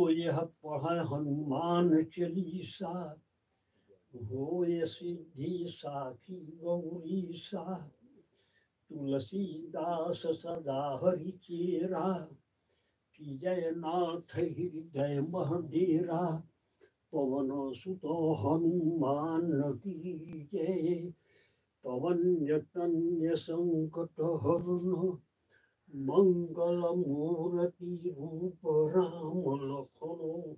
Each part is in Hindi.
यह पढ़ हनुमान चालीसा, हो ये सिद्धि साखी गौरी सा। तुलसीदास सदा हरि चेरा, की जयनाथ हृदय महडेरा। पवन सुत हनुमान की जय, पवन जतन्य संकट हरण। मंगल मूर्ति रूप राम लखन,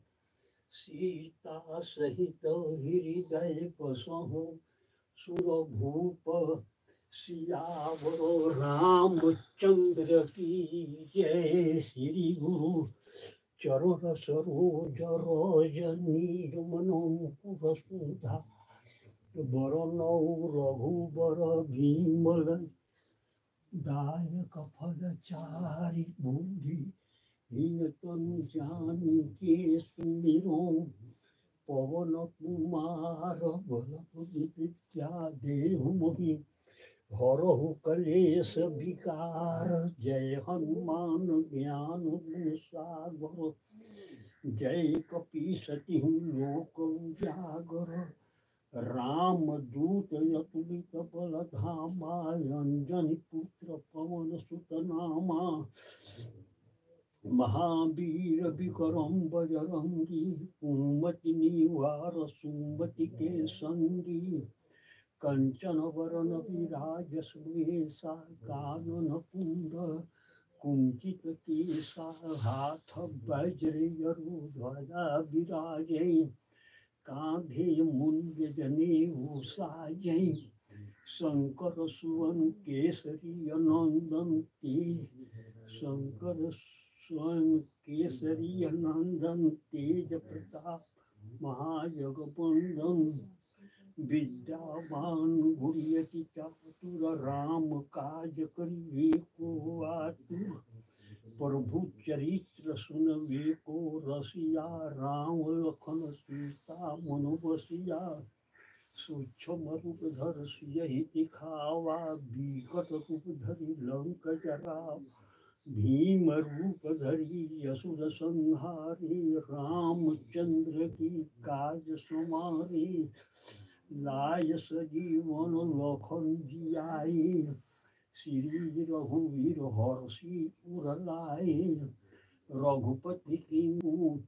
सीता सहित हृदय बसहु। सुरभूप सियावर रामचंद्र की जय। श्री गुरु चरण सरोज रज नीरमन मुकुर सुधा, बरनौ रघुबर विमल। दायक फल चारि बुद्धि, हीन तनु जानिके सुमिरो। पवन कुमार बल विद्या देहु मोहि, हरहु कलेश विकार। जय हनुमान ज्ञान गुण सागर, जय कपीसति लोक उजागर। राम दूत अतुलित बल धामा, अंजनी पुत्र पवन सुत नामा। महावीर विक्रम बजरंगी, कुमति निवार सुमति के संगी। कंचन वरण विराज सुवेशा, कानन कुंडल कुंचित केसा। हाथ वज्र ध्वजा विराजे, कांधे मुंज जनेऊ साजै। शंकर सुवन केसरी नंदन तेज, शंकर सुवन केसरी नंदन तेज प्रताप महाजगबंदन। विद्यावान गुणयति चातुर, राम काज करिबे को आतुर। प्रभु चरित्र सुनबे को रसिया, राम लखन सीता मन बसिया। सूक्ष्म रूप धर सियहि दिखावा, बिकट रूप धरि लंक जरावा। भीम रूप धरि असुर संहारे, रामचंद्र की काज समारे। लाय सजीवन लखन जियाए, श्री रघुवीर हर्षि उर लाए। रघुपति कीन्हु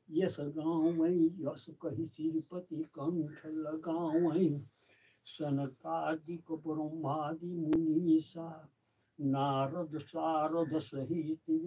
यश गावै, यश कहि श्रीपति कंठ लगावै। सनकादिक ब्रह्मादि मुनीसा, नारद सारद सहित